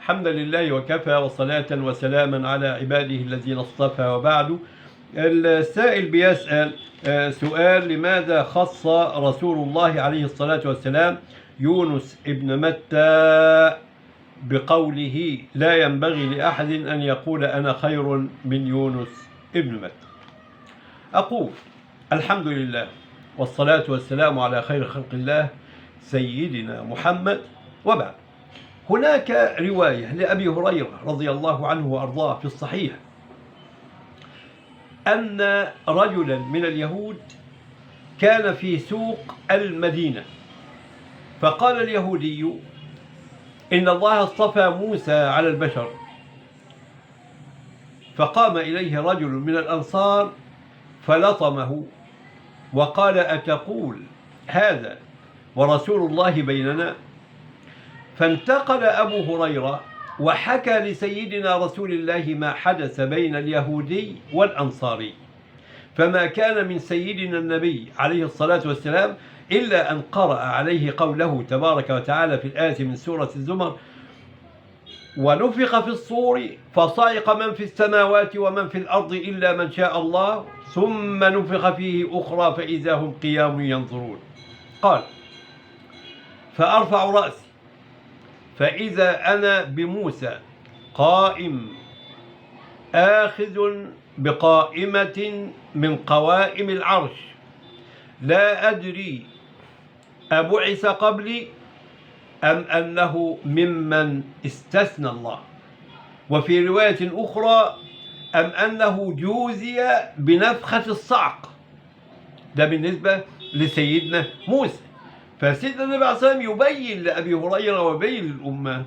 الحمد لله وكفى وصلاة وسلاما على عباده الذين اصطفى، وبعد. السائل بيسأل سؤال: لماذا خص رسول الله عليه الصلاة والسلام يونس ابن متى بقوله لا ينبغي لأحد أن يقول أنا خير من يونس ابن متى؟ أقول الحمد لله والصلاة والسلام على خير خلق الله سيدنا محمد، وبعد. هناك رواية لأبي هريرة رضي الله عنه وأرضاه في الصحيح أن رجلا من اليهود كان في سوق المدينة، فقال اليهودي إن الله اصطفى موسى على البشر، فقام إليه رجل من الأنصار فلطمه وقال أتقول هذا ورسول الله بيننا؟ فانتقل أبو هريرة وحكى لسيدنا رسول الله ما حدث بين اليهودي والأنصاري، فما كان من سيدنا النبي عليه الصلاة والسلام إلا أن قرأ عليه قوله تبارك وتعالى في الآية من سورة الزمر: ونفخ في الصور فصعق من في السماوات ومن في الأرض إلا من شاء الله ثم نفخ فيه أخرى فإذا هم قيام ينظرون. قال: فأرفع رأسي فإذا أنا بموسى قائم آخذ بقائمة من قوائم العرش، لا أدري أبعث قبلي أم أنه ممن استثنى الله، وفي رواية أخرى أم أنه جوزي بنفخة الصعق. ده بالنسبة لسيدنا موسى. فسيدنا النبي عليه الصلاة والسلام يبين لأبي هريرة ويبين للأمة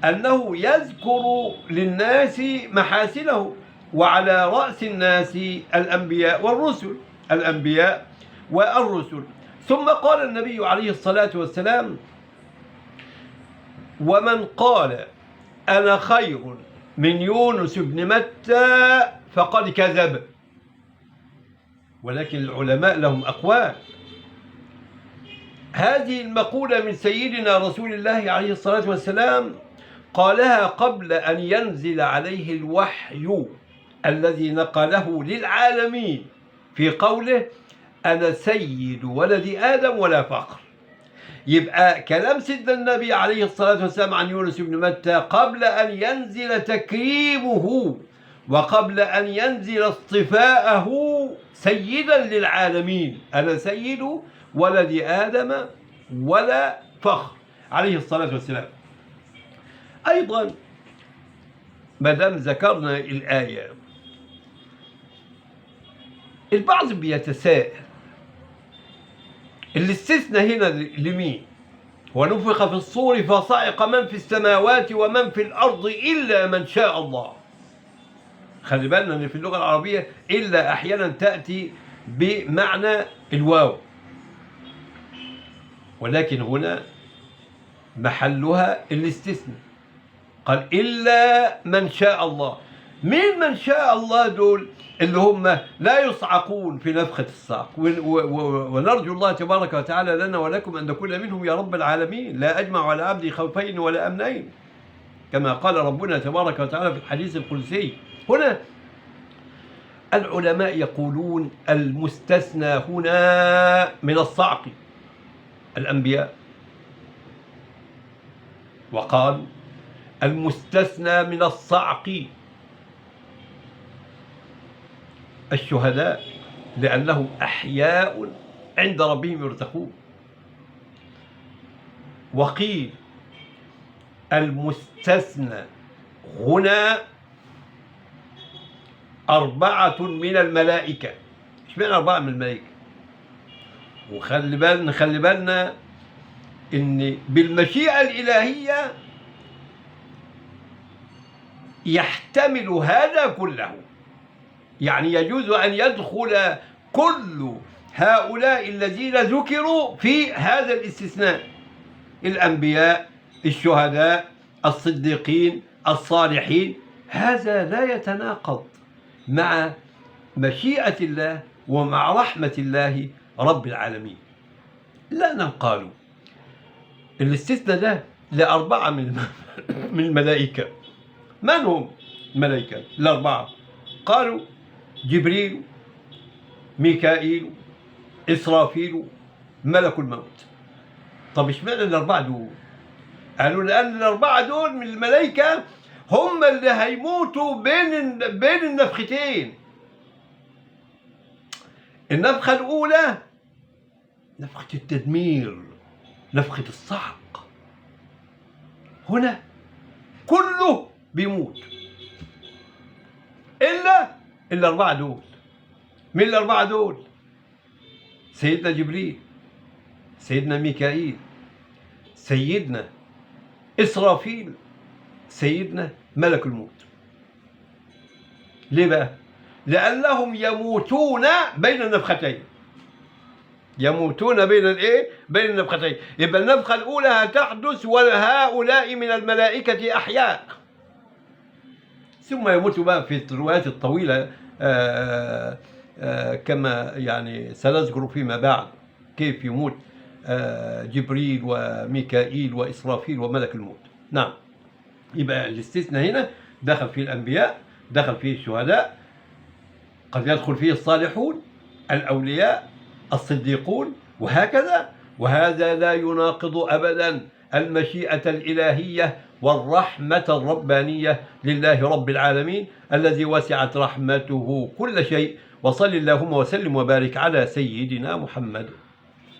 أنه يذكر للناس محاسنه، وعلى رأس الناس الأنبياء والرسل. ثم قال النبي عليه الصلاة والسلام: ومن قال أنا خير من يونس بن متى فقد كذب. ولكن العلماء لهم أقوال. هذه المقولة من سيدنا رسول الله عليه الصلاة والسلام قالها قبل أن ينزل عليه الوحي الذي نقله للعالمين في قوله أنا سيد ولد آدم ولا فخر. يبقى كلام سيدنا النبي عليه الصلاة والسلام عن يونس بن متى قبل أن ينزل تكريمه وقبل أن ينزل اصطفاءه سيدا للعالمين، أنا سيد ولد آدم ولا فخر عليه الصلاة والسلام. أيضا ما دام ذكرنا الآية، البعض بيتساءل الاستثناء هنا لمين؟ ونفخ في الصور فصعق من في السماوات ومن في الأرض إلا من شاء الله. خلي بالنا أن في اللغة العربية إلا أحيانا تأتي بمعنى الواو، ولكن هنا محلها الاستثناء. قال إلا من شاء الله. مين من شاء الله دول؟ اللي هم لا يصعقون في نفخة الصعق، ونرجو الله تبارك وتعالى لنا ولكم أن نكون منهم يا رب العالمين. لا أجمع على عبدي خوفين ولا أمنين، كما قال ربنا تبارك وتعالى في الحديث القدسي. هنا العلماء يقولون المستثنى هنا من الصعق الأنبياء، وقال المستثنى من الصعق الشهداء لأنهم أحياء عند ربهم يرزقون. وقيل المستثنى هنا 4 من الملائكة. اشمعنى 4 من الملائكة؟ وخلي بالنا إن بالمشيئة الإلهية يحتمل هذا كله، يعني يجوز أن يدخل كل هؤلاء الذين ذكروا في هذا الاستثناء: الأنبياء، الشهداء، الصديقين، الصالحين. هذا لا يتناقض مع مشيئة الله ومع رحمة الله رب العالمين. لا قالوا الاستثناء ده ل4 من من الملائكة. من هم الملائكة الأربعة؟ قالوا جبريل، ميكائيل، إسرافيل، ملك الموت. طب اشمعنى الأربعة دول؟ قالوا لأن الأربعة دول من الملائكة هم اللي هيموتوا بين النفختين. النفخة الأولى نفخة التدمير، نفخة الصعق، هنا كله بيموت إلا الأربعة دول. من الأربعة دول؟ سيدنا جبريل، سيدنا ميكائيل، سيدنا إسرافيل، سيدنا ملك الموت. ليه بقى؟ لأنهم يموتون بين النفختين. يموتون بين الايه؟ بين النفختين. يبقى النفخة الأولى هتحدث وهؤلاء من الملائكة أحياء، ثم يموتوا بقى في الروايات الطويلة كما يعني سنذكر فيما بعد كيف يموت جبريل وميكائيل وإسرافيل وملك الموت. نعم. يبقى الاستثناء هنا دخل فيه الأنبياء، دخل فيه الشهداء، قد يدخل فيه الصالحون، الأولياء، الصديقون، وهكذا. وهذا لا يناقض أبدا المشيئة الإلهية والرحمة الربانية لله رب العالمين الذي وسعت رحمته كل شيء. وصل اللهم وسلم وبارك على سيدنا محمد.